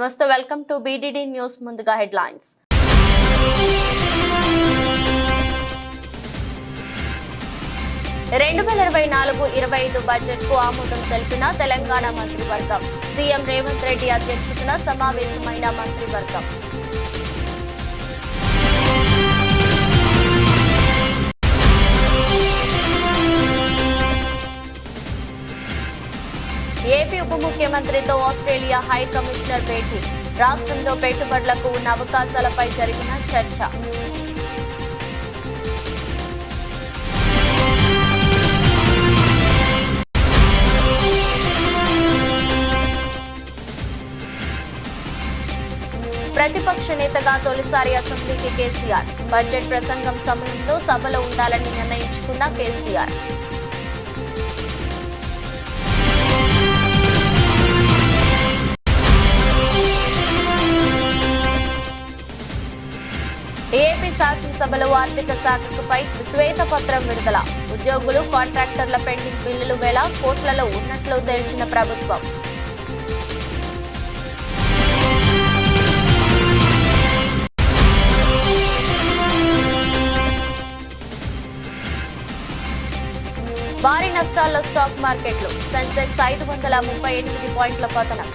నమస్తే, welcome to BDD news. ముందుగా headlines. రెండు 2024-25 బడ్జెట్ కు ఆమోదం తెలిపిన తెలంగాణ మంత్రివర్గం. సీఎం రేవంత్ రెడ్డి అధ్యక్షతన సమావేశమైన మంత్రివర్గం. ఏపీ ఉప ముఖ్యమంత్రితో ఆస్ట్రేలియా హై కమిషనర్ భేటీ. రాష్ట్రంలో పెట్టుబడులకు ఉన్న అవకాశాలపై జరిగిన చర్చ. ప్రతిపక్ష నేతగా తొలిసారి అసెంబ్లీకి కేసీఆర్. బడ్జెట్ ప్రసంగం సమయంలో సభలో ఉండాలని నిర్ణయించుకున్న కేసీఆర్. ఏపీ శాసనసభలో ఆర్థిక శాఖపై శ్వేతపత్రం విడుదల. ఉద్యోగులు, కాంట్రాక్టర్ల పెండింగ్ బిల్లులు వేల కోట్లలో ఉన్నట్లు తేల్చిన ప్రభుత్వం. భారీ నష్టాల్లో స్టాక్ మార్కెట్లు. సెన్సెక్స్ 538 పాయింట్ల పతనం.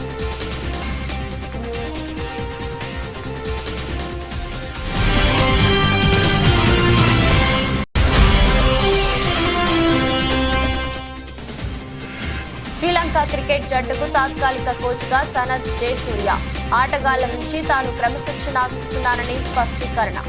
శ్రీలంక క్రికెట్ జట్టుకు తాత్కాలిక కోచ్గా సనత్ జయసూర్య. ఆటగాళ్ల నుంచి తాను క్రమశిక్షణ ఆశిస్తున్నానని స్పష్టీకరణ.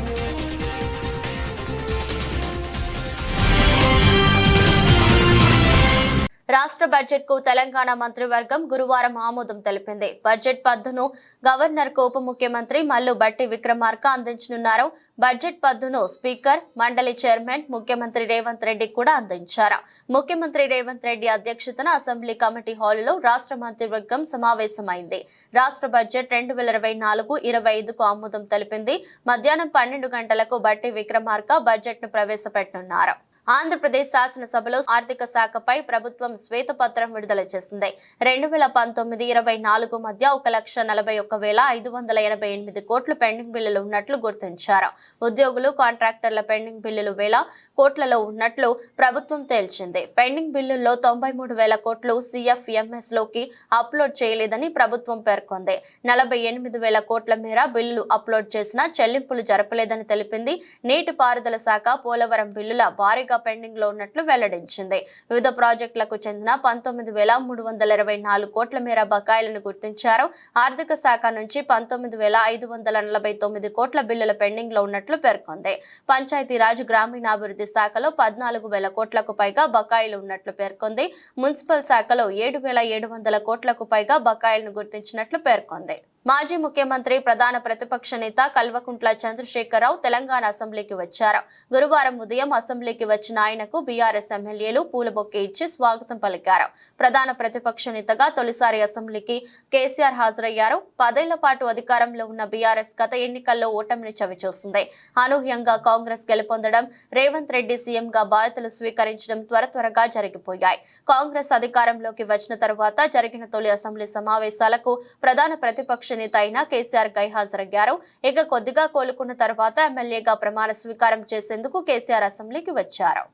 రాష్ట్ర బడ్జెట్ కు తెలంగాణ మంత్రివర్గం గురువారం ఆమోదం తెలిపింది. బడ్జెట్ పద్దును గవర్నర్ కు ఉప ముఖ్యమంత్రి మల్లు భట్టి విక్రమార్క అందించనున్నారు. బడ్జెట్ పద్దును స్పీకర్, మండలి చైర్మన్ ముఖ్యమంత్రి రేవంత్ రెడ్డి కూడా అందించారు. ముఖ్యమంత్రి రేవంత్ రెడ్డి అధ్యక్షతన అసెంబ్లీ కమిటీ హాలులో రాష్ట్ర మంత్రివర్గం సమావేశమైంది. రాష్ట్ర బడ్జెట్ 2024-25కు ఆమోదం తెలిపింది. మధ్యాహ్నం 12 గంటలకు భట్టి విక్రమార్క బడ్జెట్ ను ప్రవేశపెట్టనున్నారు. ఆంధ్రప్రదేశ్ శాసనసభలో ఆర్థిక శాఖపై ప్రభుత్వం శ్వేతపత్రం విడుదల చేసింది. 2019-24 మధ్య 1,41,588 కోట్లు పెండింగ్ బిల్లులు ఉన్నట్లు గుర్తించారు. ఉద్యోగులు, కాంట్రాక్టర్ల పెండింగ్ బిల్లులు 1,000 కోట్లలో ఉన్నట్లు ప్రభుత్వం తేల్చింది. పెండింగ్ బిల్లుల్లో 93,000 కోట్లు CFMS లోకి అప్లోడ్ చేయలేదని ప్రభుత్వం పేర్కొంది. 48,000 కోట్ల మేర బిల్లులు అప్లోడ్ చేసినా చెల్లింపులు జరపలేదని తెలిపింది. నీటిపారుదల శాఖ పోలవరం బిల్లుల భారీగా పెండింగ్ లో ఉన్నట్లు వెల్లడించింది. వివిధ ప్రాజెక్టులకు చెందిన 19,324 కోట్ల మేర బకాయిలను గుర్తించారు. ఆర్థిక శాఖ నుంచి 19,549 కోట్ల బిల్లుల పెండింగ్ లో ఉన్నట్లు పేర్కొంది. పంచాయతీరాజ్, గ్రామీణాభివృద్ధి శాఖలో 14,000 కోట్లకు పైగా బకాయిలు ఉన్నట్లు పేర్కొంది. మున్సిపల్ శాఖలో 7,700 కోట్లకు పైగా బకాయిలను గుర్తించినట్లు పేర్కొంది. మాజీ ముఖ్యమంత్రి, ప్రధాన ప్రతిపక్ష నేత కల్వకుంట్ల చంద్రశేఖరరావు తెలంగాణ అసెంబ్లీకి వచ్చారు. గురువారం ఉదయం అసెంబ్లీకి వచ్చిన ఆయనకు బీఆర్ఎస్ ఎమ్మెల్యేలు పూలబొకే ఇచ్చి స్వాగతం పలికారు. ప్రధాన ప్రతిపక్ష నేతగా తొలిసారి అసెంబ్లీకి కేసీఆర్ హాజరయ్యారు. 10 ఏళ్ల పాటు అధికారంలో ఉన్న బీఆర్ఎస్ గత ఎన్నికల్లో ఓటమిని చవిచూసింది. అనూహ్యంగా కాంగ్రెస్ గెలుపొందడం, రేవంత్ రెడ్డి సీఎంగా బాధ్యతలు స్వీకరించడం త్వరగా జరిగిపోయాయి. కాంగ్రెస్ అధికారంలోకి వచ్చిన తరువాత జరిగిన తొలి అసెంబ్లీ సమావేశాలకు ప్రధాన ప్రతిపక్ష నేత అయిన కేసీఆర్ గైహాజరయ్యారు. ఇక కొద్దిగా కోలుకున్న తర్వాత ఎమ్మెల్యేగా ప్రమాణ స్వీకారం చేసేందుకు కేసీఆర్ అసెంబ్లీకి వచ్చారు.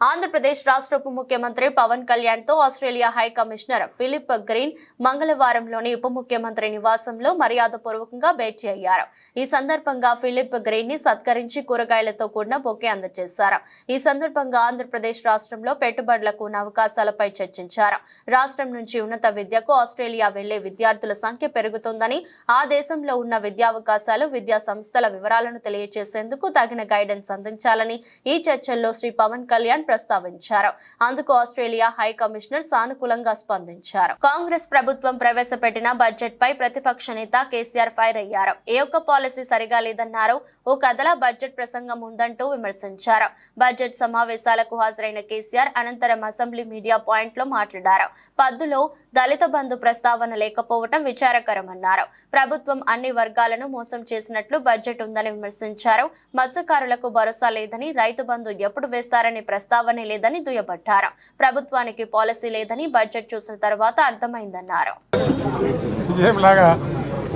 ఆంధ్రప్రదేశ్ రాష్ట్ర ఉప ముఖ్యమంత్రి పవన్ కళ్యాణ్ తో Australia high commissioner Philip Green మంగళవారంలోని ఉప ముఖ్యమంత్రి నివాసంలో మర్యాదపూర్వకంగా భేటీ అయ్యారు. ఈ సందర్భంగా ఫిలిప్ గ్రీన్ ని సత్కరించి కూరగాయలతో కూడిన బొకే అందజేశారు. ఈ సందర్భంగా ఆంధ్రప్రదేశ్ రాష్ట్రంలో పెట్టుబడులకు ఉన్న అవకాశాలపై చర్చించారు. రాష్ట్రం నుంచి ఉన్నత విద్యకు ఆస్ట్రేలియా వెళ్లే విద్యార్థుల సంఖ్య పెరుగుతోందని, ఆ దేశంలో ఉన్న విద్యావకాశాలు, విద్యా సంస్థల వివరాలను తెలియజేసేందుకు తగిన గైడెన్స్ అందించాలని ఈ చర్చల్లో శ్రీ పవన్ కళ్యాణ్ ప్రస్తావించారు. అందుకు ఆస్ట్రేలియా హై కమిషనర్ సానుకూలంగా స్పందించారు. కాంగ్రెస్ ప్రభుత్వం ప్రవేశపెట్టిన బడ్జెట్ పై ప్రతిపక్ష నేత కేసీఆర్ ఫైర్ అయ్యారు. ఏ ఒక్క పాలసీ సరిగా లేదన్నారు. ఓ కథలా బడ్జెట్ ప్రసంగం ఉందంటూ విమర్శించారు. బడ్జెట్ సమావేశాలకు హాజరైన కేసీఆర్ అనంతరం అసెంబ్లీ మీడియా పాయింట్ లో మాట్లాడారు. పద్దులో దళిత బంధు ప్రస్తావన లేకపోవడం విచారకరమన్నారు. ప్రభుత్వం అన్ని వర్గాలను మోసం చేసినట్లు బడ్జెట్ ఉందని విమర్శించారు. మత్స్యకారులకు భరోసా లేదని, రైతు బంధు ఎప్పుడు వేస్తారనే ప్రస్తావనే లేదని దుయ్యబట్టారు. ప్రభుత్వానికి పాలసీ లేదని బడ్జెట్ చూసిన తర్వాత అర్థమైందన్నారు.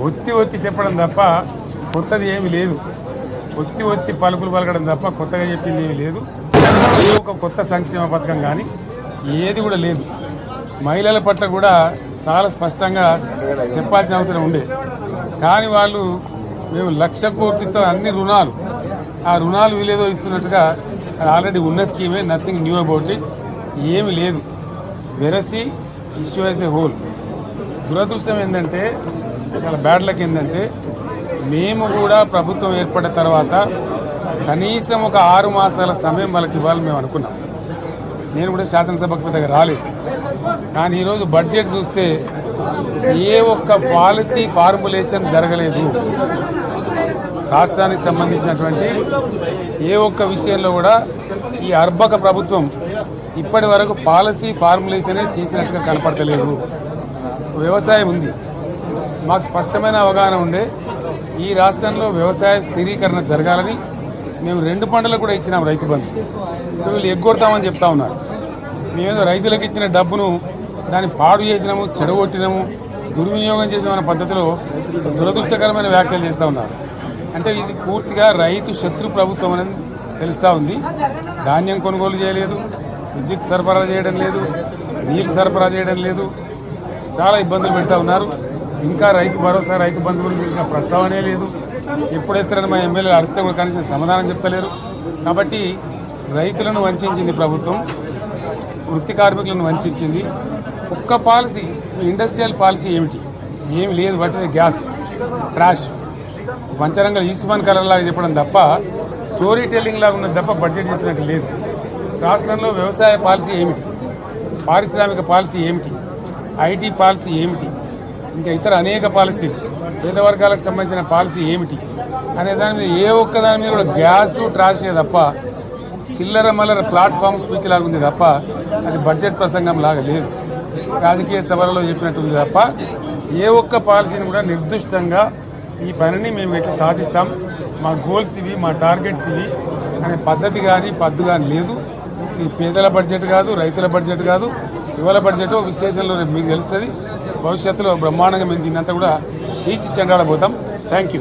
ఒత్తి చెప్పడం తప్ప కొత్తది ఏమి లేదు. ఒత్తి పలుకులు పలకడం తప్ప కొత్తగా చెప్పింది ఏమి లేదు. ఏ ఒక కొత్త సంక్షేమ పథకం కానీ ఏది కూడా లేదు. మహిళల పట్ల కూడా చాలా స్పష్టంగా చెప్పాల్సిన అవసరం ఉండే. కానీ వాళ్ళు మేము 1,00,000 కోట్లు ఇస్తాం అన్ని రుణాలు, ఆ రుణాలు వీలేదో ఇస్తున్నట్టుగా ఆల్రెడీ ఉన్న స్కీమే, నథింగ్ న్యూ అబౌట్ ఇట్, ఏమి లేదు. వెరసి ఇష్యూ యాజ్ ఏ హోల్. దురదృష్టం ఏంటంటే, చాలా బ్యాడ్ లక్ ఏంటంటే, మేము కూడా ప్రభుత్వం ఏర్పడిన తర్వాత కనీసం ఒక 6 మాసాల సమయం వాళ్ళకి ఇవ్వాలని మేము అనుకున్నాం. నేను కూడా శాసనసభకు పెద్దగా రాలేదు. కానీ ఈరోజు బడ్జెట్ చూస్తే ఏ ఒక్క పాలసీ ఫార్ములేషన్ జరగలేదు. రాష్ట్రానికి సంబంధించినటువంటి ఏ ఒక్క విషయంలో కూడా ఈ అర్బక ప్రభుత్వం ఇప్పటి వరకు పాలసీ ఫార్ములేషనే చేసినట్టుగా కనపడతలేదు. వ్యవసాయం ఉంది, మాకు స్పష్టమైన అవగాహన ఉండే ఈ రాష్ట్రంలో వ్యవసాయ స్థిరీకరణ జరగాలని మేము 2 పంటలకు కూడా ఇచ్చినాం రైతు బంధు. వీళ్ళు ఎగ్గొడతామని చెప్తా ఉన్నారు. మేమేదో రైతులకు ఇచ్చిన డబ్బును దాన్ని పాడు చేసినాము, చెడగొట్టినాము, దుర్వినియోగం చేసామన్న పద్ధతిలో దురదృష్టకరమైన వ్యాఖ్యలు చేస్తూ ఉన్నారు. అంటే ఇది పూర్తిగా రైతు శత్రు ప్రభుత్వం అనేది తెలుస్తూ ఉంది. ధాన్యం కొనుగోలు చేయలేదు, విద్యుత్ సరఫరా చేయడం లేదు, నీరు సరఫరా చేయడం లేదు, చాలా ఇబ్బందులు పెడతా ఉన్నారు. ఇంకా రైతు భరోసా, రైతు బంధు గురించి ప్రస్తావనే లేదు. ఎప్పుడేస్తారని మా ఎమ్మెల్యేలు అడిగితే కూడా కనీసం సమాధానం చెప్తలేరు. కాబట్టి రైతులను వంచింది ప్రభుత్వం, వృత్తి కార్మికులను వంచింది. ఒక్క పాలసీ, ఇండస్ట్రియల్ పాలసీ ఏమిటి? ఏమి లేదు. బట్టి గ్యాస్ ట్రాష్ పంచరంగ ఈస్మాన్ కలర్ లాగా చెప్పడం తప్ప, స్టోరీ టెల్లింగ్ లాగా ఉన్నది తప్ప బడ్జెట్ చెప్పినట్టు లేదు. రాష్ట్రంలో వ్యవసాయ పాలసీ ఏమిటి, పారిశ్రామిక పాలసీ ఏమిటి, ఐటీ పాలసీ ఏమిటి, ఇంకా ఇతర అనేక పాలసీలు, పేద వర్గాలకు సంబంధించిన పాలసీ ఏమిటి అనే దాని మీద ఏ ఒక్క దాని మీద కూడా గ్యాస్ ట్రాషే తప్ప, చిల్లర మల్లర ప్లాట్ఫామ్ స్పీచ్ లాగా ఉంది తప్ప అది బడ్జెట్ ప్రసంగం లాగా లేదు. రాజకీయ సభలలో చెప్పినట్టు ఉంది తప్ప ఏ ఒక్క పాలసీని కూడా నిర్దిష్టంగా ఈ పనిని మేము ఎట్లా సాధిస్తాం, మా గోల్స్ ఇవి, మా టార్గెట్స్ ఇవి అనే పద్ధతి కానీ పద్దు కానీ లేదు. ఇది పేదల బడ్జెట్ కాదు, రైతుల బడ్జెట్ కాదు, యువల బడ్జెట్. విశ్లేషణలో మీకు తెలుస్తుంది. భవిష్యత్తులో బ్రహ్మాండంగా మేము దీన్నంతా కూడా చీల్చి చెండాడబోతాం. Thank you.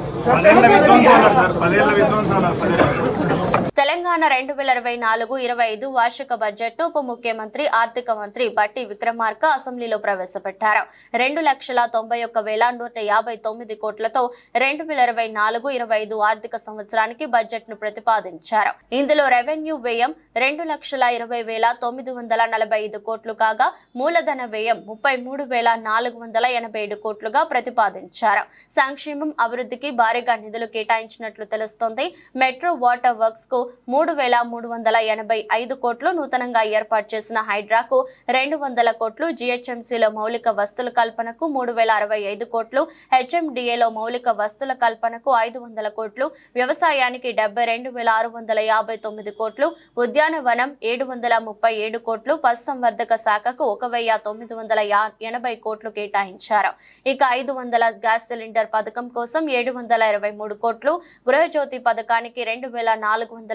తెలంగాణ 2024-25 వార్షిక బడ్జెట్ ఉప ముఖ్యమంత్రి ఆర్థిక మంత్రి బట్టి విక్రమార్క అసెంబ్లీలో ప్రవేశపెట్టారు. 2,91,159 కోట్లతో 2024-25 ఆర్థిక సంవత్సరానికి బడ్జెట్ ను ప్రతిపాదించారు. ఇందులో రెవెన్యూ వ్యయం 2,20,945 కోట్లు కాగా మూలధన వ్యయం 33,487 కోట్లుగా ప్రతిపాదించారు. సంక్షేమం, అభివృద్ధికి భారీగా నిధులు కేటాయించినట్లు తెలుస్తోంది. మెట్రో వాటర్ వర్క్స్ కు 3,385 కోట్లు, నూతనంగా ఏర్పాటు చేసిన హైడ్రాకు 200 కోట్లు, జిహెచ్ఎంసీలో మౌలిక వస్తుల కల్పనకు 3,065 కోట్లు, హెచ్ఎండిఏలో మౌలిక వస్తుల కల్పనకు 500 కోట్లు, వ్యవసాయానికి 72,659 కోట్లు, ఉద్యానవనం 737 కోట్లు, పశుసంవర్ధక శాఖకు 1,980 కోట్లు కేటాయించారు. ఇక 500 గ్యాస్ సిలిండర్ పథకం కోసం 723 కోట్లు, గృహజ్యోతి పథకానికి 2,418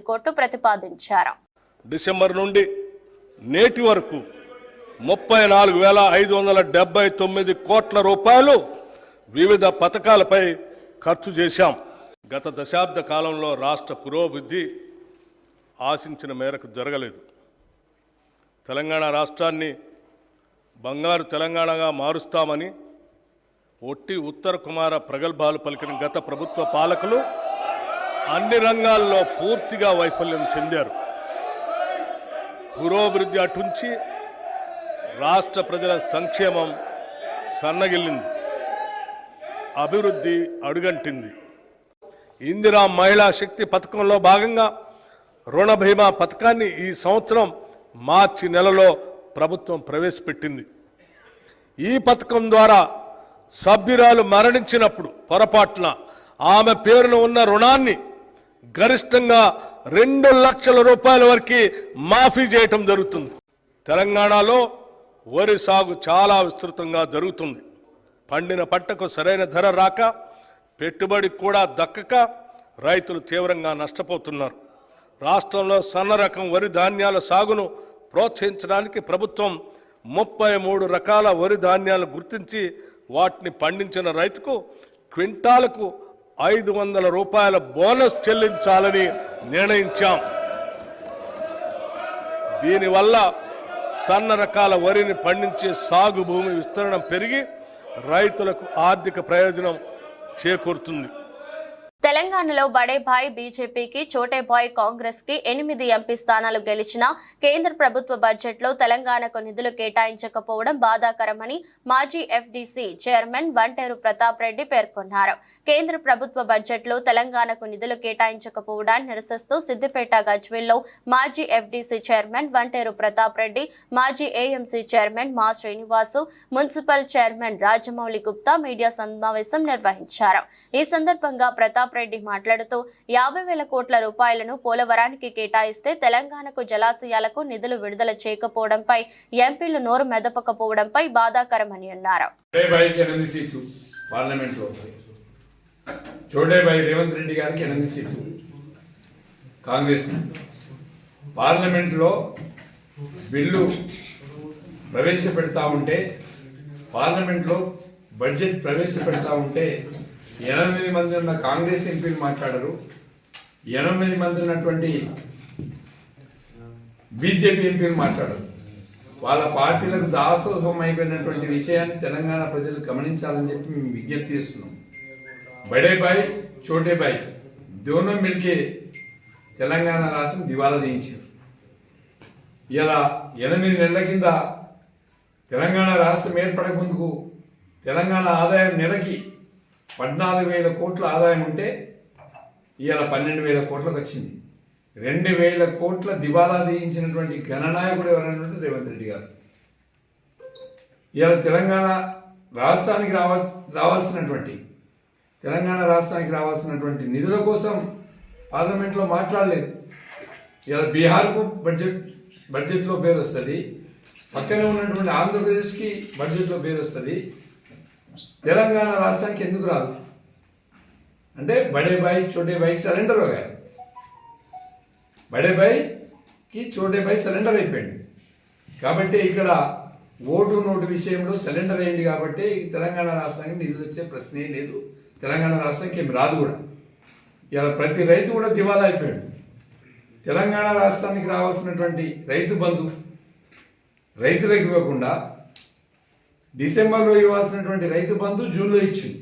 కోట్లు ప్రతిపాదించారు. డిసెంబర్ నుండి నేటి వరకు 34,579 కోట్ల రూపాయలు వివిధ పథకాలపై ఖర్చు చేశాం. గత దశాబ్ద కాలంలో రాష్ట్ర పురోభివృద్ధి ఆశించిన మేరకు జరగలేదు. తెలంగాణ రాష్ట్రాన్ని బంగారు తెలంగాణగా మారుస్తామని ఒట్టి ఉత్తర కుమార ప్రగల్భాలు పలికిన గత ప్రభుత్వ పాలకులు అన్ని రంగాల్లో పూర్తిగా వైఫల్యం చెందారు. పురోభివృద్ధి అటుంచి రాష్ట్ర ప్రజల సంక్షేమం సన్నగిల్లింది, అభివృద్ధి అడుగంటింది. ఇందిరా మహిళా శక్తి పథకంలో భాగంగా రుణ బీమా పథకాన్ని ఈ సంవత్సరం మార్చి నెలలో ప్రభుత్వం ప్రవేశపెట్టింది. ఈ పథకం ద్వారా సభ్యురాలు మరణించినప్పుడు పొరపాటున ఆమె పేరున ఉన్న రుణాన్ని గరిష్టంగా 2 లక్షల రూపాయల వరకు మాఫీ చేయటం జరుగుతుంది. తెలంగాణలో వరి సాగు చాలా విస్తృతంగా జరుగుతుంది. పండిన పంటకు సరైన ధర రాక, పెట్టుబడి కూడా దక్కక రైతులు తీవ్రంగా నష్టపోతున్నారు. రాష్ట్రంలో సన్న రకం వరి ధాన్యాల సాగును ప్రోత్సహించడానికి ప్రభుత్వం 33 రకాల వరి ధాన్యాలు గుర్తించి వాటిని పండించిన రైతుకు క్వింటాలకు 500 రూపాయల బోనస్ చెల్లించాలని నిర్ణయించాం. దీనివల్ల సన్న రకాల వరిని పండించే సాగు భూమి విస్తరణ పెరిగి రైతులకు ఆర్థిక ప్రయోజనం చేకూరుతుంది. తెలంగాణలో బడే భాయ్ బీజేపీకి, చోటే భాయ్ కాంగ్రెస్ కి 8 ఎంపీ స్థానాలు గెలిచిన కేంద్ర ప్రభుత్వ బడ్జెట్ లో తెలంగాణకు నిధులు కేటాయించకపోవడం బాధాకరమని మాజీ ఎఫ్డీసీ చైర్మన్ వంటేరు ప్రతాప్ రెడ్డి పేర్కొన్నారు. కేంద్ర ప్రభుత్వ బడ్జెట్ లో తెలంగాణకు నిధులు కేటాయించకపోవడాన్ని నిరసిస్తూ సిద్దిపేట గజ్వేల్లో మాజీ ఎఫ్డీసీ చైర్మన్ వంటేరు ప్రతాప్ రెడ్డి, మాజీ ఏఎంసీ చైర్మన్ మా Srinivas, municipal chairman Rajamouli Gupta media సమావేశం నిర్వహించారు. ఈ సందర్భంగా ప్రతాప్ రెడ్డి మాట్లాడుతూ 50,000 కోట్ల రూపాయలను పోలవరానికి కేటాయిస్తే తెలంగాణకు జలాశయాలకు నిధులు విడుదల చేయకపోవడంపై ఎంపీలు నోరు మెదపకపోవడంపై బాధాకరమని అన్నారు. చోటేబాయి రేవంత్ రెడ్డి గారికి 8 సీట్లు కాంగ్రెస్. పార్లమెంట్లో బిల్లు ప్రవేశపెడతా ఉంటే, పార్లమెంట్లో బడ్జెట్ ప్రవేశపెడతా ఉంటే 8 మంది ఉన్న కాంగ్రెస్ ఎంపీలు మాట్లాడరు, 8 మంది ఉన్నటువంటి బీజేపీ ఎంపీలు మాట్లాడరు. వాళ్ళ పార్టీలకు దాసోహం అయిపోయినటువంటి విషయాన్ని తెలంగాణ ప్రజలు గమనించాలని చెప్పి మేము విజ్ఞప్తి చేస్తున్నాం. బడే బాయ్ చోటే బాయ్ దోనో మిల్కే తెలంగాణ రాష్ట్రం దివాలా తీయించారు. ఇలా 8 నెలల కింద తెలంగాణ రాష్ట్రం ఏర్పడక ముందుకు తెలంగాణ ఆదాయం నెలకి 14,000 కోట్ల ఆదాయం ఉంటే ఇవాళ 12,000 కోట్లకు వచ్చింది. 2,000 కోట్ల దివాలా తీయించినటువంటి గణనాయకుడు ఎవరైనా రేవంత్ రెడ్డి గారు. ఇవాళ తెలంగాణ రాష్ట్రానికి రావాల్సినటువంటి నిధుల కోసం పార్లమెంట్లో మాట్లాడలేదు. ఇవాళ బీహార్కు బడ్జెట్లో పేరు వస్తుంది, పక్కనే ఉన్నటువంటి ఆంధ్రప్రదేశ్కి బడ్జెట్లో పేరు వస్తుంది, తెలంగాణ రాష్ట్రానికి ఎందుకు రాదు? అంటే బడే బాయ్ చోటే బాయ్కి సరెండర్ అయ్యారు. బడే బాయ్కి చోటే బాయ్ సరెండర్ అయిపోయింది. కాబట్టి ఇక్కడ ఓటు నోటు విషయంలో సరెండర్ అయ్యింది. కాబట్టి తెలంగాణ రాష్ట్రానికి నిధులు వచ్చే ప్రశ్నే లేదు, తెలంగాణ రాష్ట్రానికి ఏమి రాదు కూడా. ఇలా ప్రతి రైతు కూడా దివాలా అయిపోయాడు. తెలంగాణ రాష్ట్రానికి రావాల్సినటువంటి రైతు బంధు రైతులకు ఇవ్వకుండా డిసెంబర్లో ఇవ్వాల్సినటువంటి రైతు బంధు జూన్లో ఇచ్చింది.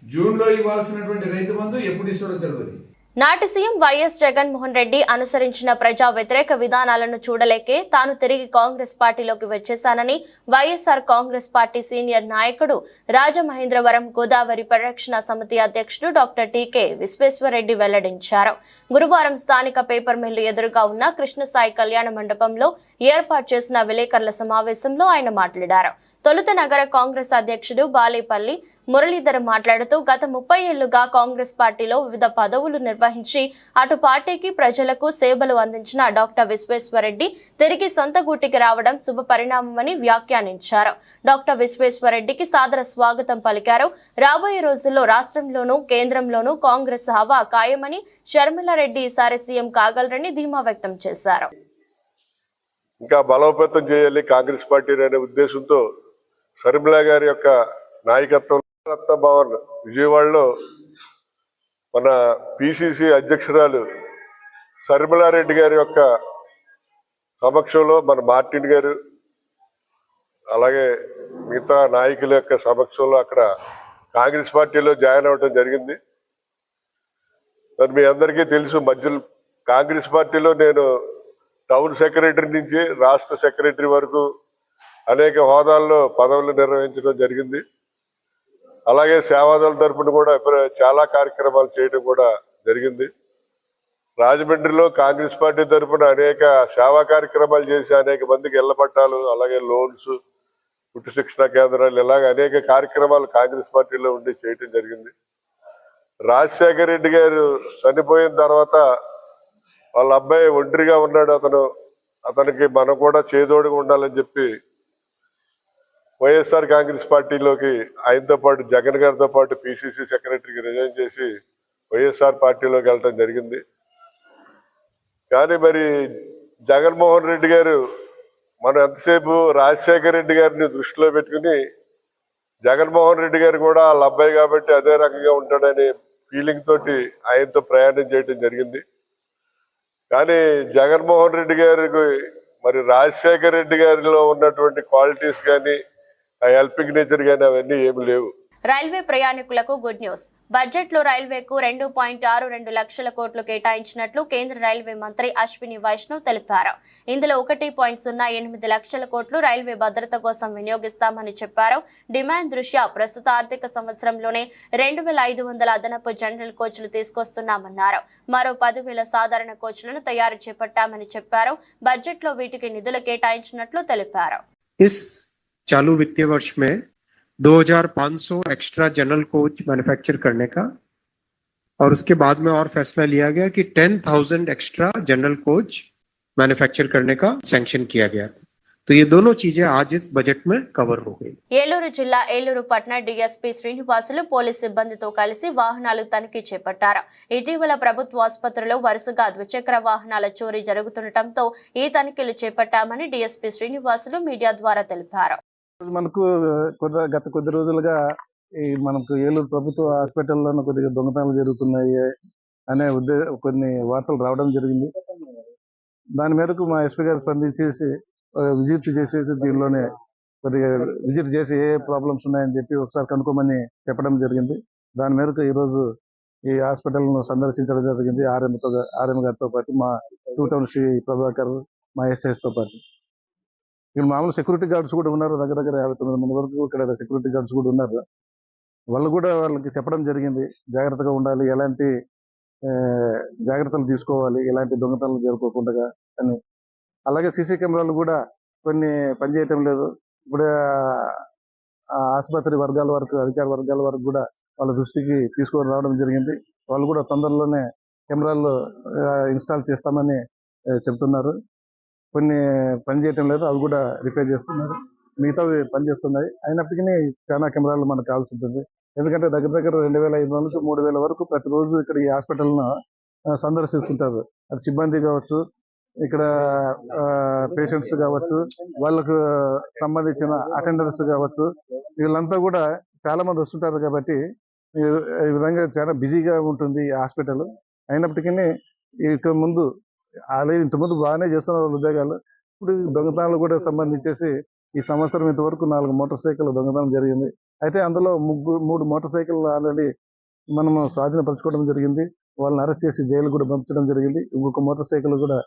జూన్లో ఇవ్వాల్సినటువంటి రైతు బంధు ఎప్పుడు ఇస్తాడో తెలియదు. నాటి సీఎం వైఎస్ జగన్మోహన్ రెడ్డి అనుసరించిన ప్రజా వ్యతిరేక విధానాలను చూడలేకే తాను తిరిగి కాంగ్రెస్ పార్టీలోకి వచ్చేశానని వైఎస్ఆర్ కాంగ్రెస్ పార్టీ సీనియర్ నాయకుడు రాజమహేంద్రవరం గోదావరి పరిరక్షణ సమితి అధ్యక్షుడు డాక్టర్ టీకే విశ్వేశ్వరరెడ్డి వెల్లడించారు. గురువారం స్థానిక పేపర్ మిల్లు ఎదురుగా ఉన్న కృష్ణసాయి కళ్యాణ మండపంలో ఏర్పాటు చేసిన విలేకరుల సమావేశంలో ఆయన మాట్లాడారు. తొలుత నగర కాంగ్రెస్ అధ్యక్షుడు బాలేపల్లి మురళీధర్ మాట్లాడుతూ గత 30 ఏళ్లుగా కాంగ్రెస్ పార్టీలో వివిధ పదవులు నిర్వహించి అటు పార్టీకి ప్రజలకు సేవలు అందించిన డాక్టర్ విశ్వేశ్వరరెడ్డి తిరిగి సొంత గూటికి రావడం శుభ పరిణామమని వ్యాఖ్యానించారు. డాక్టర్ విశ్వేశ్వరరెడ్డికి సాదర స్వాగతం పలికారు. రాబోయే రోజుల్లో రాష్ట్రంలోనూ కేంద్రంలోనూ కాంగ్రెస్ హవా ఖాయమని షర్మిలారెడ్డి ఈసారి సీఎం కాగలరని ధీమా వ్యక్తం చేశారు. ఇంకా బలోపేతం చేయాలి కాంగ్రెస్ పార్టీ అనే ఉద్దేశంతో షర్మిలా గారి యొక్క నాయకత్వం భవన్ విజయవాడలో మన పిసిసి అధ్యక్షురాలు షర్మిలారెడ్డి గారి యొక్క సమక్షంలో మన మార్టిన్ గారు అలాగే మిగతా నాయకుల యొక్క సమక్షంలో అక్కడ కాంగ్రెస్ పార్టీలో జాయిన్ అవ్వడం జరిగింది. మరి మీ అందరికీ తెలుసు, మధ్యలో కాంగ్రెస్ పార్టీలో నేను టౌన్ సెక్రటరీ నుంచి రాష్ట్ర సెక్రటరీ వరకు అనేక హోదాల్లో పదవులు నిర్వహించడం జరిగింది. అలాగే సేవాదళ తరపున కూడా చాలా కార్యక్రమాలు చేయడం కూడా జరిగింది. రాజమండ్రిలో కాంగ్రెస్ పార్టీ తరఫున అనేక సేవా కార్యక్రమాలు చేసి అనేక మందికి ఇళ్ల పట్టాలు, అలాగే లోన్స్, కుట్టు శిక్షణ కేంద్రాలు, ఇలాగ అనేక కార్యక్రమాలు కాంగ్రెస్ పార్టీలో ఉండి చేయటం జరిగింది. రాజశేఖర రెడ్డి గారు చనిపోయిన తర్వాత వాళ్ళ అబ్బాయి ఒంటరిగా ఉన్నాడు. అతనికి మనం కూడా చేదోడుగా ఉండాలని చెప్పి వైఎస్ఆర్ కాంగ్రెస్ పార్టీలోకి ఆయనతో పాటు జగన్ గారితో పాటు పిసిసి సెక్రటరీకి రిజైన్ చేసి వైఎస్ఆర్ పార్టీలోకి వెళ్ళటం జరిగింది. కానీ మరి జగన్మోహన్ రెడ్డి గారు మనం ఎంతసేపు రాజశేఖర రెడ్డి గారిని దృష్టిలో పెట్టుకుని జగన్మోహన్ రెడ్డి గారు కూడా వాళ్ళ అబ్బాయి కాబట్టి అదే రకంగా ఉంటాడనే ఫీలింగ్ తోటి ఆయనతో ప్రయాణం చేయడం జరిగింది. కానీ జగన్మోహన్ రెడ్డి గారికి మరి రాజశేఖర రెడ్డి గారిలో ఉన్నటువంటి క్వాలిటీస్ కానీ ఆ హెల్పింగ్ నేచర్ కానీ అవన్నీ ఏమి లేవు. రైల్వే ప్రయాణికులకు గుడ్ న్యూస్. బడ్జెట్ లో రైల్వేకు 2.62 లక్షల కోట్లు కేటాయించినట్లు కేంద్ర రైల్వే మంత్రి అశ్విని వైష్ణవ్ తెలిపారు. ఇందులో 1.08 లక్షల కోట్లు రైల్వే భద్రత కోసం వినియోగిస్తామని చెప్పారు. డిమాండ్ దృష్ట్యా ప్రస్తుత ఆర్థిక సంవత్సరంలోనే 2,500 అదనపు జనరల్ కోచ్లు తీసుకొస్తున్నామన్నారు. మరో 10,000 సాధారణ కోచ్లను తయారు చేపట్టామని చెప్పారు. బడ్జెట్ లో వీటికి నిధులు కేటాయించినట్లు తెలిపారు. चालू वित्तीय वर्ष में 2,500 एक्स्ट्रा जनरल कोच मैन्युफैक्चर करने का और उसके बाद में और फैसला लिया गया कि 10,000 एक्स्ट्रा जनरल कोच मैन्युफैक्चर करने का सैंक्शन किया गया. तो ये दोनों चीजें आज इस बजट में कवर हो गई. ఏలూరు జిల్లా ఏలూరు పట్టణ డీఎస్పీ శ్రీనివాసులు పోలీస్ సిబ్బందితో కలిసి వాహనాలు తనిఖీ చేపట్టారు. ఇటీవల ప్రభుత్వ ఆసుపత్రిలో వరుసగా ద్విచక్ర వాహనాల చోరీ జరుగుతుండటంతో ఈ తనిఖీలు చేపట్టామని డీఎస్పీ శ్రీనివాసులు మీడియా ద్వారా తెలిపారు. మనకు గత కొద్ది రోజులుగా మనకు ఏలూరు ప్రభుత్వ హాస్పిటల్లోనూ కొద్దిగా దొంగతనాలు జరుగుతున్నాయి అనే కొన్ని వార్తలు రావడం జరిగింది. దాని మేరకు మా ఎస్పీ గారు స్పందించేసి విజిట్ చేసేసి దీనిలోనే కొద్దిగా విజిట్ చేసి ఏ ప్రాబ్లమ్స్ ఉన్నాయని చెప్పి ఒకసారి కనుక్కోమని చెప్పడం జరిగింది. దాని మేరకు ఈరోజు ఈ హాస్పిటల్ను సందర్శించడం జరిగింది. ఆర్ఎం గారితో పాటు మా 2 టౌన్ శ్రీ ప్రభాకర్, మా ఎస్ఐస్తో పాటు. ఇక్కడ మామూలు సెక్యూరిటీ గార్డ్స్ కూడా ఉన్నారు. దగ్గర 59 మంది వరకు ఇక్కడ సెక్యూరిటీ గార్డ్స్ కూడా ఉన్నారు. వాళ్ళకి చెప్పడం జరిగింది జాగ్రత్తగా ఉండాలి, ఎలాంటి జాగ్రత్తలు తీసుకోవాలి, ఎలాంటి దొంగతనాలు జరుపుకోకుండా అని. అలాగే సీసీ కెమెరాలు కూడా కొన్ని పనిచేయటం లేదు. ఇప్పుడు ఆసుపత్రి వర్గాల వరకు, అధికార వర్గాల వరకు కూడా వాళ్ళ దృష్టికి తీసుకొని రావడం జరిగింది. వాళ్ళు కూడా తొందరలోనే కెమెరాలు ఇన్స్టాల్ చేస్తామని చెప్తున్నారు. కొన్ని పనిచేయటం లేదు, అవి కూడా రిపేర్ చేస్తున్నారు. మిగతావి పనిచేస్తున్నాయి. అయినప్పటికీ చాలా కెమెరాలు మనకు కావాల్సి ఉంటుంది. ఎందుకంటే దగ్గర 2,500 నుంచి 3,000 వరకు ప్రతిరోజు ఇక్కడ ఈ హాస్పిటల్ను సందర్శిస్తుంటారు. అది సిబ్బంది కావచ్చు, ఇక్కడ పేషెంట్స్ కావచ్చు, వాళ్ళకు సంబంధించిన అటెండర్స్ కావచ్చు, వీళ్ళంతా కూడా చాలా మంది వస్తుంటారు. కాబట్టి ఈ విధంగా చాలా బిజీగా ఉంటుంది ఈ హాస్పిటల్. అయినప్పటికీ ఇక ముందు ఇంతకుముందు బాగానే చేస్తున్నారు ఉద్యోగాలు. ఇప్పుడు దొంగతనాలు కూడా సంబంధించేసి ఈ సంవత్సరం ఇంతవరకు 4 మోటార్ సైకిల్ దొంగతనం జరిగింది. అయితే అందులో 3 మోటార్ సైకిల్ ఆల్రెడీ మనము స్వాధీనపరచుకోవడం జరిగింది. వాళ్ళని అరెస్ట్ చేసి జైలు కూడా పంపించడం జరిగింది. ఇంకొక మోటార్ సైకిల్ కూడా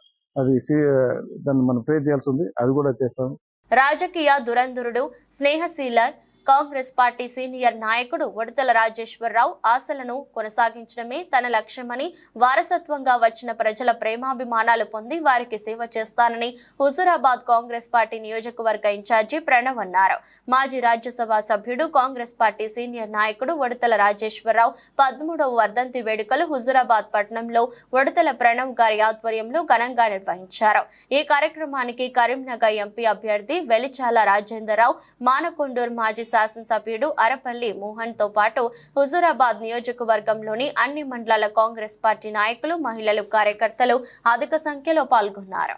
దాన్ని మనం పే చేయాల్సి ఉంది, అది కూడా చేస్తాం. రాజకీయ దురంధరుడు స్నేహశీలర్ కాంగ్రెస్ పార్టీ సీనియర్ నాయకుడు ఉడతల రాజేశ్వరరావు ఆశలను కొనసాగించడమే తన లక్ష్యమని, వారసత్వంగా వచ్చిన ప్రజల ప్రేమాభిమానాలు పొంది వారికి సేవ చేస్తానని హుజూరాబాద్ కాంగ్రెస్ పార్టీ నియోజకవర్గ ఇన్ఛార్జి ప్రణవ్ అన్నారు. మాజీ రాజ్యసభ సభ్యుడు, కాంగ్రెస్ పార్టీ సీనియర్ నాయకుడు ఉడతల రాజేశ్వరరావు 13వ వర్ధంతి వేడుకలు హుజూరాబాద్ పట్టణంలో ఉడతల ప్రణవ్ గారి ఆధ్వర్యంలో ఘనంగా నిర్వహించారు. ఈ కార్యక్రమానికి కరీంనగర్ ఎంపీ అభ్యర్థి వెలిచాల రాజేందర్రావు, మానకొండూరు మాజీ శాసనసభ్యుడు అరపల్లి మోహన్ తో పాటు హుజూరాబాద్ నియోజకవర్గంలోని అన్ని మండలాల కాంగ్రెస్ పార్టీ నాయకులు, మహిళలు, కార్యకర్తలు అధిక సంఖ్యలో పాల్గొన్నారు.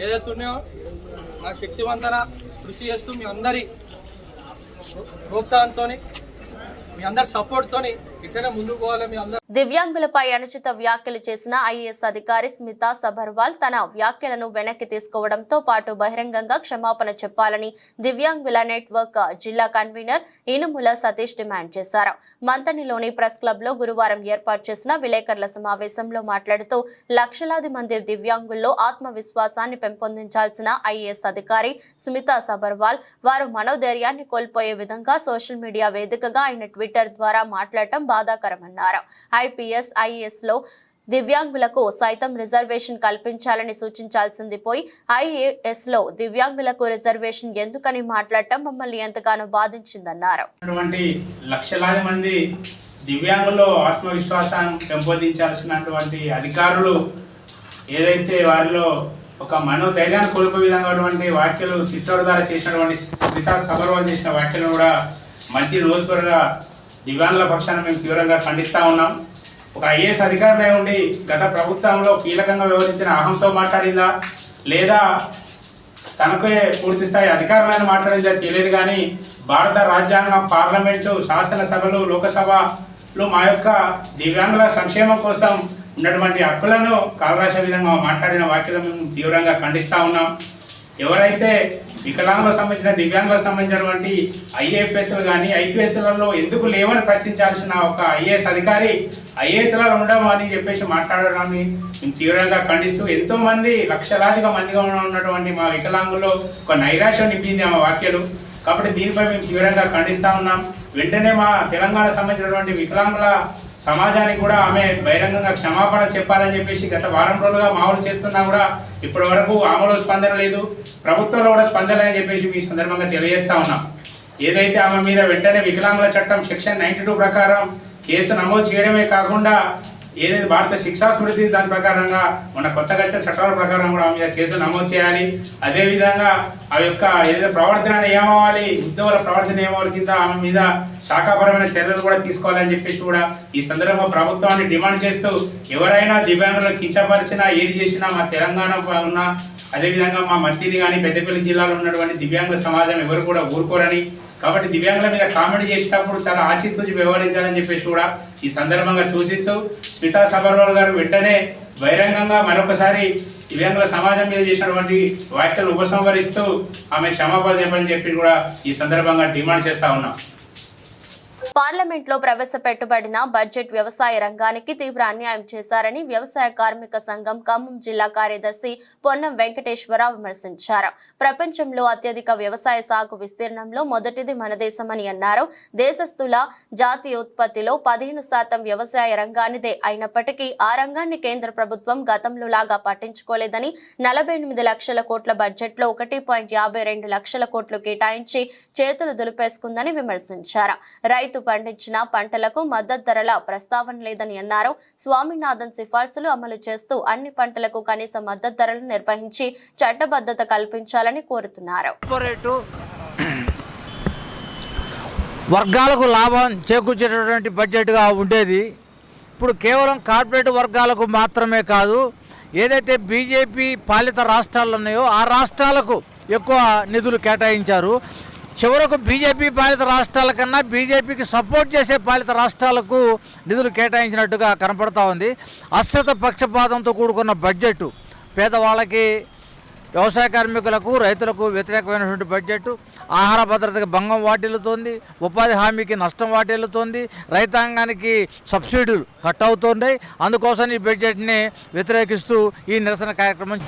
ఏదైతున్నాయో నాకు శక్తివంతన కృషి చేస్తూ మీ అందరి ప్రోత్సాహంతో, మీ అందరి సపోర్ట్తోని ఇట్లనే ముందుకు పోవాలి మీ అందరూ. దివ్యాంగులపై అనుచిత వ్యాఖ్యలు చేసిన ఐఏఎస్ అధికారి స్మితా సబర్వాల్ తన వ్యాఖ్యలను వెనక్కి తీసుకోవడంతో పాటు బహిరంగంగా క్షమాపణ చెప్పాలని దివ్యాంగుల నెట్వర్క్ జిల్లా కన్వీనర్ ఇనుముల సతీష్ డిమాండ్ చేశారు. మంతనిలోని ప్రెస్ క్లబ్ లో గురువారం ఏర్పాటు చేసిన విలేకరుల సమావేశంలో మాట్లాడుతూ లక్షలాది మంది దివ్యాంగుల్లో ఆత్మవిశ్వాసాన్ని పెంపొందించాల్సిన ఐఏఎస్ అధికారి స్మితా సబర్వాల్ వారు మనోధైర్యాన్ని కోల్పోయే విధంగా సోషల్ మీడియా వేదికగా ఆయన ట్విట్టర్ ద్వారా మాట్లాడటం బాధాకరమన్నారు. ఐపీఎస్ ఐఏఎస్ లో దివ్యాంగులకు సైతం రిజర్వేషన్ కల్పించాలని సూచించాల్సింది పోయి ఐఏఎస్ లో దివ్యాంగులకు రిజర్వేషన్ ఎందుకని మాట్లాడటం మమ్మల్ని ఎంతగానో బాధించిందన్నారు. లక్షలాది మంది దివ్యాంగుల్లో ఆత్మవిశ్వాసాన్ని పెంపొందించాల్సినటువంటి అధికారులు ఏదైతే వారిలో ఒక మనోధైర్యాన్ని కోల్పోయే విధంగా వ్యాఖ్యలు చిత్తూరు ద్వారా చేసినటువంటి స్మితా సబర్వాల్ చేసిన వ్యాఖ్యలను కూడా మంచి రోజుగా దివ్యాంగుల పక్షాన్ని మేము తీవ్రంగా ఖండిస్తూ ఉన్నాం. ఒక ఐఏఎస్ అధికారినే ఉండి గత ప్రభుత్వంలో కీలకంగా వ్యవహరించిన అహంతో మాట్లాడిందా లేదా తనకే పూర్తి స్థాయి అధికారులను మాట్లాడిందా తెలియదు. కానీ భారత రాజ్యాంగం, పార్లమెంటు, శాసనసభలు, లోకసభలు మా యొక్క దివ్యాంగుల సంక్షేమం కోసం ఉన్నటువంటి హక్కులను కాలరాసే విధంగా మాట్లాడిన వ్యాఖ్యలు మేము తీవ్రంగా ఖండిస్తూ ఉన్నాం. ఎవరైతే వికలాంగులకు సంబంధించిన దివ్యాంగులకు సంబంధించినటువంటి ఐఏఎఫ్ఎస్లు కానీ ఐపీఎస్లలో ఎందుకు లేవని ప్రశ్నించాల్సిన ఒక ఐఏఎస్ అధికారి ఐఏఎస్లలో ఉండమని చెప్పేసి మాట్లాడడాన్ని మేము తీవ్రంగా ఖండిస్తూ ఎంతోమంది లక్షలాదిగా మందిగా ఉన్నటువంటి మా వికలాంగుల్లో ఒక నైరాశ్యం నింపింది ఆ వ్యాఖ్యలు. కాబట్టి దీనిపై మేము తీవ్రంగా ఖండిస్తూ ఉన్నాం. వెంటనే మా తెలంగాణకు సంబంధించినటువంటి వికలాంగుల సమాజానికి కూడా ఆమె బహిరంగంగా క్షమాపణ చెప్పాలని చెప్పేసి గత వారం రోజులుగా మామూలు చేస్తున్నా కూడా ఇప్పటి వరకు ఆమెలో స్పందన లేదు, ప్రభుత్వంలో కూడా స్పందన అని చెప్పేసి ఈ సందర్భంగా తెలియజేస్తా ఉన్నాం. ఏదైతే ఆమె మీద వెంటనే వికలాంగుల చట్టం సెక్షన్ 92 ప్రకారం కేసు నమోదు చేయడమే కాకుండా ఏదైతే భారత శిక్షా స్మృతి దాని ప్రకారంగా మన కొత్తగా చట్టాల ప్రకారం కూడా ఆమె మీద కేసు నమోదు చేయాలి. అదేవిధంగా ఆ యొక్క ఏదైతే ప్రవర్తన నియమావళి ఉద్యోగుల ప్రవర్తన నియమావళి కింద ఆమె మీద శాఖాపరమైన చర్యలు కూడా తీసుకోవాలని చెప్పేసి కూడా ఈ సందర్భంగా ప్రభుత్వాన్ని డిమాండ్ చేస్తూ ఎవరైనా దివ్యాంగులను కించపరిచినా ఏది చేసినా మా తెలంగాణ ఉన్న అదేవిధంగా మా మట్టిని కానీ పెద్దపల్లి జిల్లాలో ఉన్నటువంటి దివ్యాంగుల సమాజం ఎవరు కూడా ఊరుకోరని, కాబట్టి దివ్యాంగుల మీద కామెంట్ చేసేటప్పుడు చాలా ఆచితూచి వ్యవహరించాలని చెప్పేసి కూడా ఈ సందర్భంగా సూచిస్తూ స్మితా సబర్వాల్ గారు వెంటనే బహిరంగంగా మరొకసారి దివ్యాంగుల సమాజం మీద చేసినటువంటి వ్యాఖ్యలు ఉపసంహరిస్తూ ఆమె క్షమాపణ చెప్పని చెప్పి కూడా ఈ సందర్భంగా డిమాండ్ చేస్తా ఉన్నాం. పార్లమెంట్ లో ప్రవేశపెట్టబడిన బడ్జెట్ వ్యవసాయ రంగానికి తీవ్ర అన్యాయం చేశారని వ్యవసాయ కార్మిక సంఘం ఖమ్మం జిల్లా కార్యదర్శి పొన్నం వెంకటేశ్వరరావు విమర్శించారు. ప్రపంచంలో అత్యధిక వ్యవసాయ సాగు విస్తీర్ణంలో మొదటిది మన దేశమని అన్నారు. దేశస్థుల జాతీయ ఉత్పత్తిలో 15% వ్యవసాయ రంగానిదే అయినప్పటికీ ఆ రంగాన్ని కేంద్ర ప్రభుత్వం గతంలో లాగా పట్టించుకోలేదని 48 లక్షల కోట్ల బడ్జెట్ లో 1.52 లక్షల కోట్లు కేటాయించి చేతులు దులిపేసుకుందని విమర్శించారు. రైతు పండించిన పంటలకు మద్దతు ధరల ప్రస్తావన లేదని అన్నారు. స్వామినాథన్ సిఫార్సులు అమలు చేస్తూ అన్ని పంటలకు కనీస మద్దతు ధరలు నిర్వహించి చట్టబద్ధత కల్పించాలని కోరుతున్నారు. వర్గాలకు లాభం చేకూర్చేటటువంటి బడ్జెట్గా ఉండేది ఇప్పుడు కేవలం కార్పొరేట్ వర్గాలకు మాత్రమే కాదు, ఏదైతే బీజేపీ పాలిత రాష్ట్రాలు ఉన్నాయో ఆ రాష్ట్రాలకు ఎక్కువ నిధులు కేటాయించారు. చివరకు బీజేపీ పాలిత రాష్ట్రాల కన్నా బీజేపీకి సపోర్ట్ చేసే పాలిత రాష్ట్రాలకు నిధులు కేటాయించినట్టుగా కనపడతా ఉంది. అశ్రద్ధ పక్షపాతంతో కూడుకున్న బడ్జెట్ పేదవాళ్ళకి, వ్యవసాయ కార్మికులకు, రైతులకు వ్యతిరేకమైనటువంటి బడ్జెట్. ఆహార భద్రతకి భంగం వాటిల్లుతోంది, ఉపాధి హామీకి నష్టం వాటిల్లుతోంది, రైతాంగానికి సబ్సిడీలు కట్ అవుతున్నాయి. అందుకోసం ఈ బడ్జెట్ని వ్యతిరేకిస్తూ ఈ నిరసన కార్యక్రమం.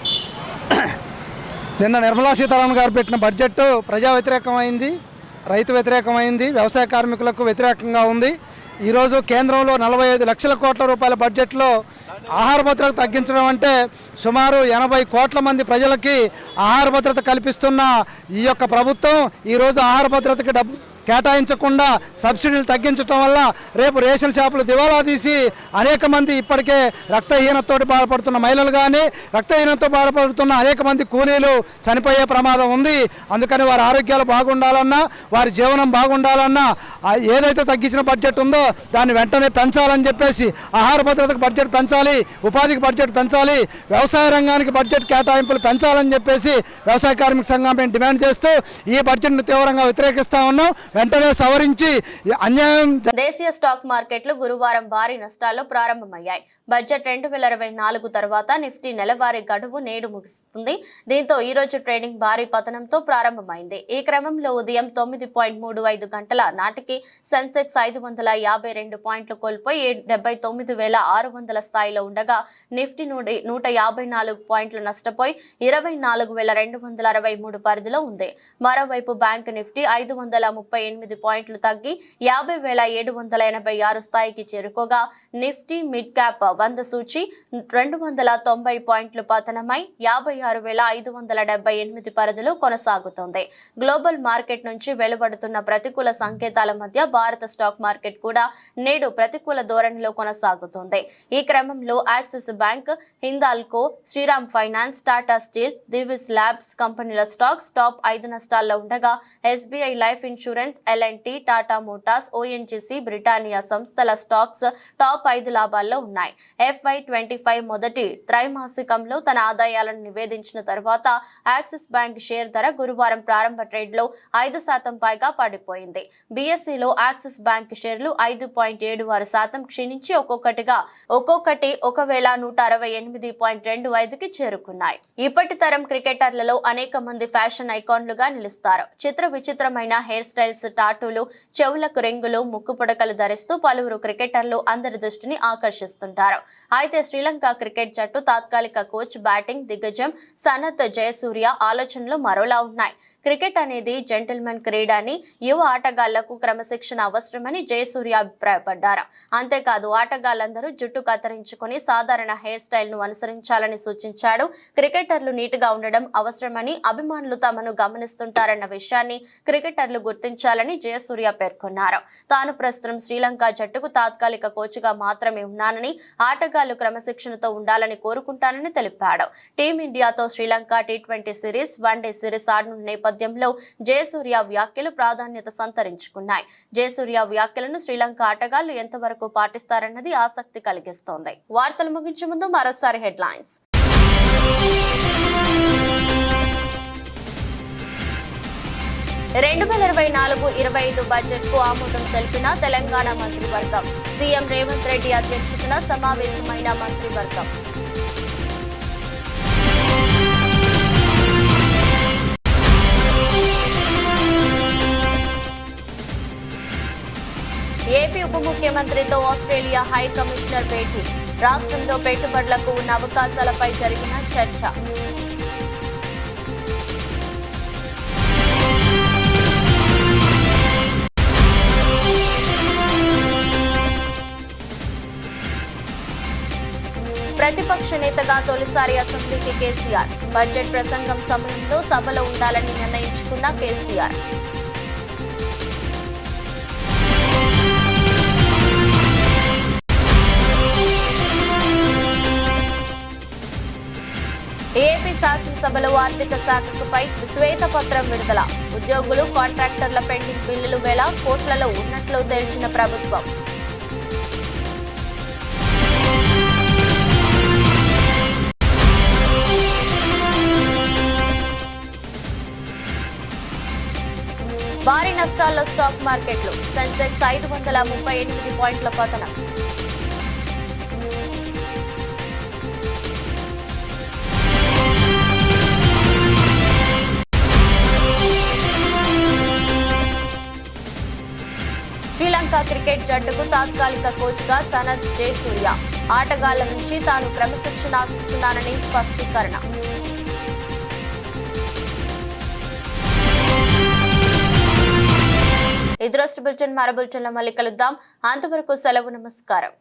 నిన్న నిర్మలా సీతారామన్ గారు పెట్టిన బడ్జెట్ ప్రజా వ్యతిరేకమైంది, రైతు వ్యతిరేకమైంది, వ్యవసాయ కార్మికులకు వ్యతిరేకంగా ఉంది. ఈరోజు కేంద్రంలో 45 లక్షల కోట్ల రూపాయల బడ్జెట్లో ఆహార భద్రత తగ్గించడం అంటే సుమారు 80 కోట్ల మంది ప్రజలకి ఆహార భద్రత కల్పిస్తున్న ఈ యొక్క ప్రభుత్వం ఈరోజు ఆహార భద్రతకి డబ్బు కేటాయించకుండా సబ్సిడీలు తగ్గించడం వల్ల రేపు రేషన్ షాపులు దివాలా తీసి అనేక మంది ఇప్పటికే రక్తహీనతతో బాధపడుతున్న మహిళలు కానీ, రక్తహీనతతో బాధపడుతున్న అనేక మంది కూలీలు చనిపోయే ప్రమాదం ఉంది. అందుకని వారి ఆరోగ్యాలు బాగుండాలన్నా, వారి జీవనం బాగుండాలన్నా ఏదైతే తగ్గించిన బడ్జెట్ ఉందో దాన్ని వెంటనే పెంచాలని చెప్పేసి ఆహార భద్రతకు బడ్జెట్ పెంచాలి, ఉపాధికి బడ్జెట్ పెంచాలి, వ్యవసాయ రంగానికి బడ్జెట్ కేటాయింపులు పెంచాలని చెప్పేసి వ్యవసాయ కార్మిక సంఘం మేము డిమాండ్ చేస్తూ ఈ బడ్జెట్ను తీవ్రంగా వ్యతిరేకిస్తూ ఉన్నాం. వెంటనే సవరించి అన్యాయం. దేశీయ స్టాక్ మార్కెట్లు గురువారం భారీ నష్టాల్లో ప్రారంభమయ్యాయి. బడ్జెట్ 2024 తర్వాత నిఫ్టీ నెలవారీ గడువు నేడు ముగుస్తుంది. దీంతో ఈ రోజు ట్రేడింగ్ భారీ పతనంతో ప్రారంభమైంది. ఈ క్రమంలో ఉదయం 9.35 గంటల నాటికి సెన్సెక్స్ 552 పాయింట్లు కోల్పోయి 79,600 స్థాయిలో ఉండగా నిఫ్టీ 154 పాయింట్లు నష్టపోయి 24,263 పరిధిలో ఉంది. మరోవైపు బ్యాంక్ నిఫ్టీ 538 పాయింట్లు తగ్గి 50,786 స్థాయికి చేరుకోగా నిఫ్టీ మిడ్ క్యాప్ 100 సూచి 290 పాయింట్లు పతనమై 56,578 పరిధిలో కొనసాగుతోంది. గ్లోబల్ మార్కెట్ నుంచి వెలువడుతున్న ప్రతికూల సంకేతాల మధ్య భారత స్టాక్ మార్కెట్ కూడా నేడు ప్రతికూల ధోరణిలో కొనసాగుతోంది. ఈ క్రమంలో Axis bank, Hindalco, Shriram finance, Tata steel, Divi's labs కంపెనీల స్టాక్స్ టాప్ 5 నష్టాల్లో ఉండగా SBI life insurance, LNT, Tata motors, ONGC, Britannia సంస్థల స్టాక్స్ టాప్ 5 లాభాల్లో ఉన్నాయి. FY25 మొదటి త్రైమాసికంలో తన ఆదాయాలను నివేదించిన తర్వాత యాక్సిస్ బ్యాంక్ షేర్ ధర గురువారం ప్రారంభ ట్రేడ్లో 5% పైగా పడిపోయింది. బీఎస్ఈలో యాక్సిస్ బ్యాంక్ షేర్లు 5.76% క్షీణించి ఒక్కొక్కటి 1,168.25కి చేరుకున్నాయి. ఇప్పటి తరం క్రికెటర్లలో అనేక మంది ఫ్యాషన్ ఐకాన్లుగా నిలుస్తారు. చిత్ర విచిత్రమైన హెయిర్ స్టైల్స్, టాటూలు, చెవులకు రింగులు, ముక్కు పుడకలు ధరిస్తూ పలువురు క్రికెటర్లు అందరి దృష్టిని ఆకర్షిస్తుంటారు. అయితే శ్రీలంక క్రికెట్ జట్టు తాత్కాలిక కోచ్, బ్యాటింగ్ దిగ్గజం సనత్ జయసూర్య ఆలోచనలు మరోలా ఉన్నాయి. క్రికెట్ అనేది జెంటిల్మెన్ క్రీడ అని, యువ ఆటగాళ్లకు క్రమశిక్షణ అవసరమని జయసూర్య అభిప్రాయపడ్డారు. అంతేకాదు ఆటగాళ్లందరూ జుట్టు కత్తిరించుకుని సాధారణ హెయిర్ స్టైల్ ను అనుసరించాలని సూచించాడు. క్రికెటర్లు నీట్ గా ఉండడం అవసరమని, అభిమానులు తమను గమనిస్తుంటారన్న విషయాన్ని క్రికెటర్లు గుర్తించాలని జయసూర్య పేర్కొన్నారు. తాను ప్రస్తుతం శ్రీలంక జట్టుకు తాత్కాలిక కోచ్గా మాత్రమే ఉన్నానని, ఆటగాళ్లు క్రమశిక్షణతో ఉండాలని కోరుకుంటానని తెలిపాడు. టీమిండియాతో Sri Lanka T20 series, one day series ఆడనున్న నేపథ్యంలో జయసూర్య వ్యాఖ్యలు ప్రాధాన్యత సంతరించుకున్నాయి. జయసూర్య వ్యాఖ్యలను శ్రీలంక ఆటగాళ్లు ఎంతవరకు పాటిస్తారన్నది ఆసక్తి కలిగిస్తోంది. వార్తలు ముగించే ముందు మరోసారి హెడ్లైన్స్. 2024-25 బడ్జెట్ కు ఆమోదం తెలిపిన తెలంగాణ మంత్రివర్గం. సీఎం రేవంత్ రెడ్డి అధ్యక్షతన సమావేశమైన మంత్రివర్గం. ఏపీ ఉప ముఖ్యమంత్రితో ఆస్ట్రేలియా హై కమిషనర్ భేటీ. రాష్ట్రంలో పెట్టుబడులకు ఉన్న అవకాశాలపై జరిగిన చర్చ. ప్రతిపక్ష నేతగా తొలిసారి అసెంబ్లీకి కేసీఆర్. బడ్జెట్ ప్రసంగం సమయంలో సభలో ఉండాలని నిర్ణయించుకున్న కేసీఆర్. ఏపీ శాసనసభలో ఆర్థిక శాఖపై శ్వేతపత్రం విడుదల. ఉద్యోగులు, కాంట్రాక్టర్ల పెండింగ్ బిల్లులు వేల కోట్లలో ఉన్నట్లు తేల్చిన ప్రభుత్వం. భారీ నష్టాల్లో స్టాక్ మార్కెట్లు. సెన్సెక్స్ 538 పాయింట్ల పతనం. శ్రీలంక క్రికెట్ జట్టుకు తాత్కాలిక కోచ్గా సనత్ జయసూర్య. ఆటగాళ్ల నుంచి తాను క్రమశిక్షణ ఆశిస్తున్నానని స్పష్టీకరణ. ఇది రోజు బులెటిన్. మరో బులెటిన్లో మళ్ళీ కలుద్దాం. అంతవరకు సెలవు. నమస్కారం.